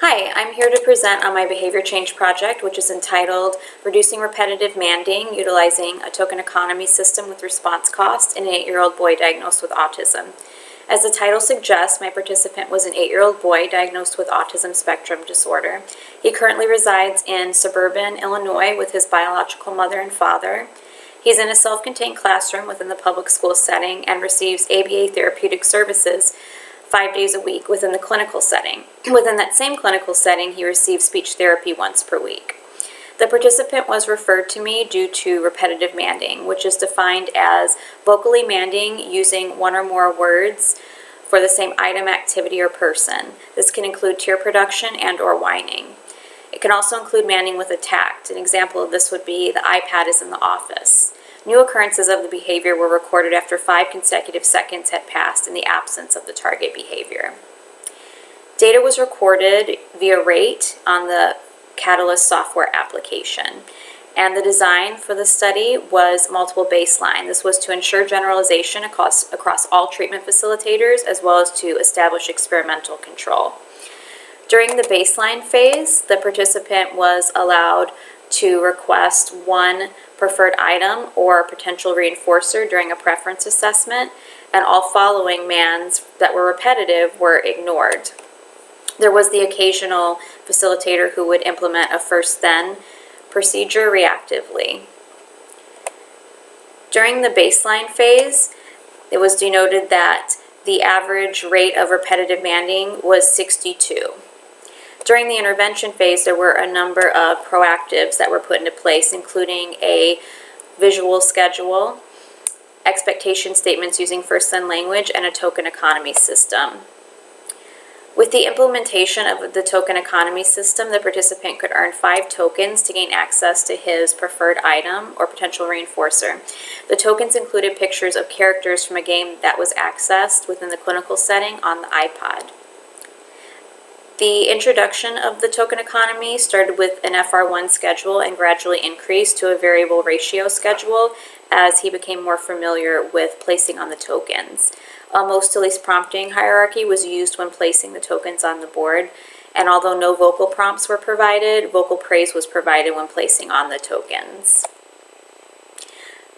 Hi, I'm here to present on my behavior change project, which is entitled Reducing Repetitive Manding Utilizing a Token Economy System with Response Cost in an 8-year-old boy diagnosed with autism. As the title suggests, my participant was an 8-year-old boy diagnosed with autism spectrum disorder. He currently resides in suburban Illinois with his biological mother and father. He's in a self-contained classroom within the public school setting and receives ABA therapeutic services 5 days a week within the clinical setting. Within that same clinical setting, he receives speech therapy once per week. The participant was referred to me due to repetitive manding, which is defined as vocally manding using one or more words for the same item, activity, or person. This can include tear production and/or whining. It can also include manding with a tact. An example of this would be the iPad is in the office. New occurrences of the behavior were recorded after 5 consecutive seconds had passed in the absence of the target behavior. Data was recorded via rate on the Catalyst software application, and the design for the study was multiple baseline. This was to ensure generalization across all treatment facilitators as well as to establish experimental control. During the baseline phase, the participant was allowed to request one preferred item or potential reinforcer during a preference assessment, and all following mands that were repetitive were ignored. There was the occasional facilitator who would implement a first-then procedure reactively. During the baseline phase, it was denoted that the average rate of repetitive manding was 62. During the intervention phase, there were a number of proactives that were put into place, including a visual schedule, expectation statements using first-then language, and a token economy system. With the implementation of the token economy system, the participant could earn 5 tokens to gain access to his preferred item or potential reinforcer. The tokens included pictures of characters from a game that was accessed within the clinical setting on the iPod. The introduction of the token economy started with an FR1 schedule and gradually increased to a variable ratio schedule as he became more familiar with placing on the tokens. A most to least prompting hierarchy was used when placing the tokens on the board, and although no vocal prompts were provided, vocal praise was provided when placing on the tokens.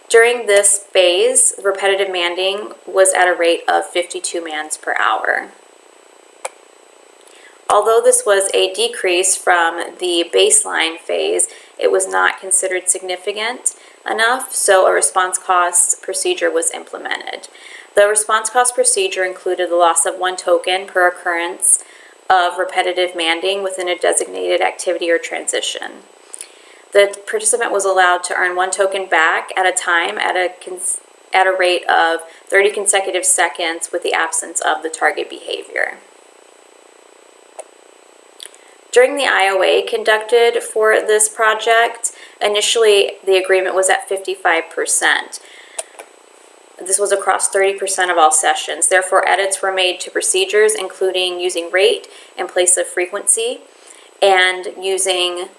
During this phase, repetitive manding was at a rate of 52 mands per hour. Although this was a decrease from the baseline phase, it was not considered significant enough, so a response cost procedure was implemented. The response cost procedure included the loss of 1 token per occurrence of repetitive manding within a designated activity or transition. The participant was allowed to earn 1 token back at a time at a rate of 30 consecutive seconds with the absence of the target behavior. During the IOA conducted for this project, initially the agreement was at 55%. This was across 30% of all sessions. Therefore, edits were made to procedures, including using rate in place of frequency, and using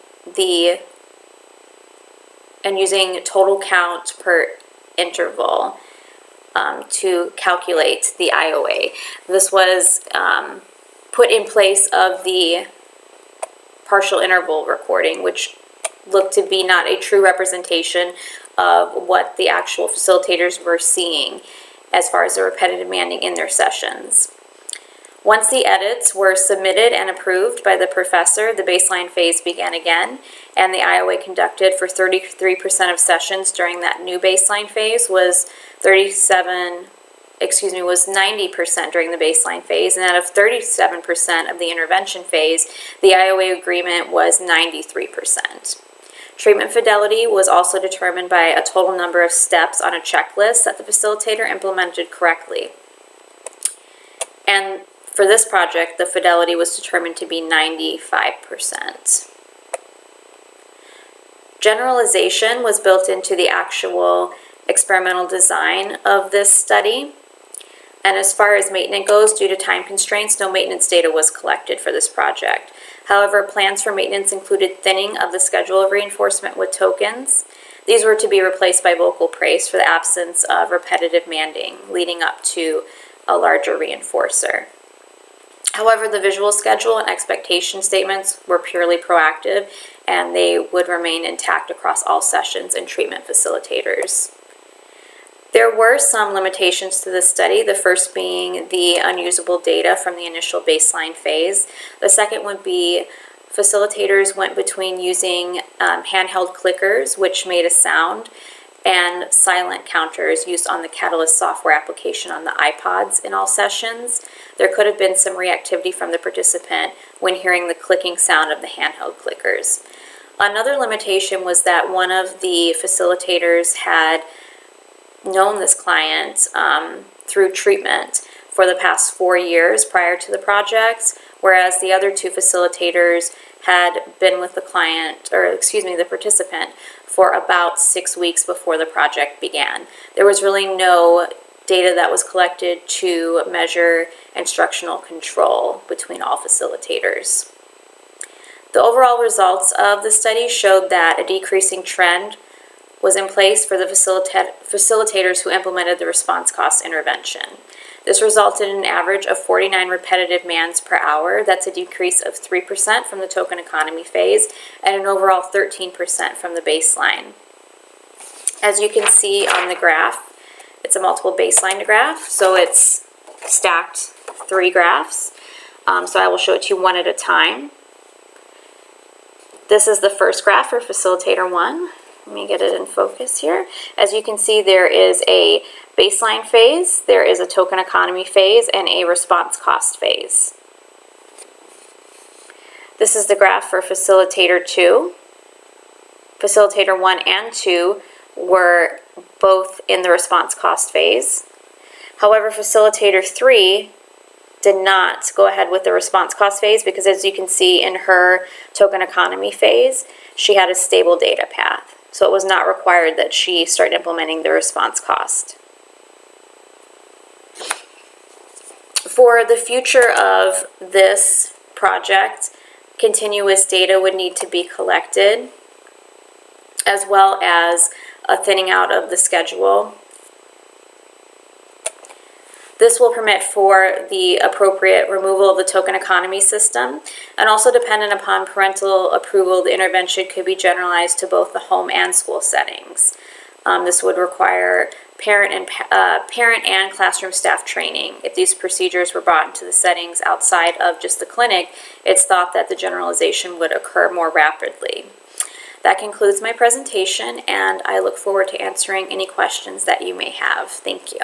total count per interval to calculate the IOA. This was put in place of the partial interval recording, which looked to be not a true representation of what the actual facilitators were seeing as far as the repetitive manding in their sessions. Once the edits were submitted and approved by the professor, the baseline phase began again, and the IOA conducted for 33% of sessions during that new baseline phase was 90% during the baseline phase, and out of 37% of the intervention phase, the IOA agreement was 93%. Treatment fidelity was also determined by a total number of steps on a checklist that the facilitator implemented correctly. And for this project, the fidelity was determined to be 95%. Generalization was built into the actual experimental design of this study. And as far as maintenance goes, due to time constraints, no maintenance data was collected for this project. However, plans for maintenance included thinning of the schedule of reinforcement with tokens. These were to be replaced by vocal praise for the absence of repetitive manding, leading up to a larger reinforcer. However, the visual schedule and expectation statements were purely proactive, and they would remain intact across all sessions and treatment facilitators. There were some limitations to this study, the first being the unusable data from the initial baseline phase. The second would be facilitators went between using handheld clickers, which made a sound, and silent counters used on the Catalyst software application on the iPods in all sessions. There could have been some reactivity from the participant when hearing the clicking sound of the handheld clickers. Another limitation was that one of the facilitators had known this client through treatment for the past 4 years prior to the project, whereas the other two facilitators had been with the the participant for about 6 weeks before the project began. There was really no data that was collected to measure instructional control between all facilitators. The overall results of the study showed that a decreasing trend was in place for the facilitators who implemented the response cost intervention. This resulted in an average of 49 repetitive MANs per hour. That's a decrease of 3% from the token economy phase and an overall 13% from the baseline. As you can see on the graph, it's a multiple baseline graph, so it's stacked 3 graphs. So I will show it to you one at a time. This is the first graph for facilitator 1. Let me get it in focus here. As you can see, there is a baseline phase, there is a token economy phase, and a response cost phase. This is the graph for facilitator 2. Facilitator 1 and 2 were both in the response cost phase. However, facilitator 3 did not go ahead with the response cost phase because, as you can see in her token economy phase, she had a stable data path. So it was not required that she start implementing the response cost. For the future of this project, continuous data would need to be collected, as well as a thinning out of the schedule. This will permit for the appropriate removal of the token economy system, and also dependent upon parental approval, the intervention could be generalized to both the home and school settings. This would require parent and classroom staff training. If these procedures were brought into the settings outside of just the clinic, it's thought that the generalization would occur more rapidly. That concludes my presentation, and I look forward to answering any questions that you may have. Thank you.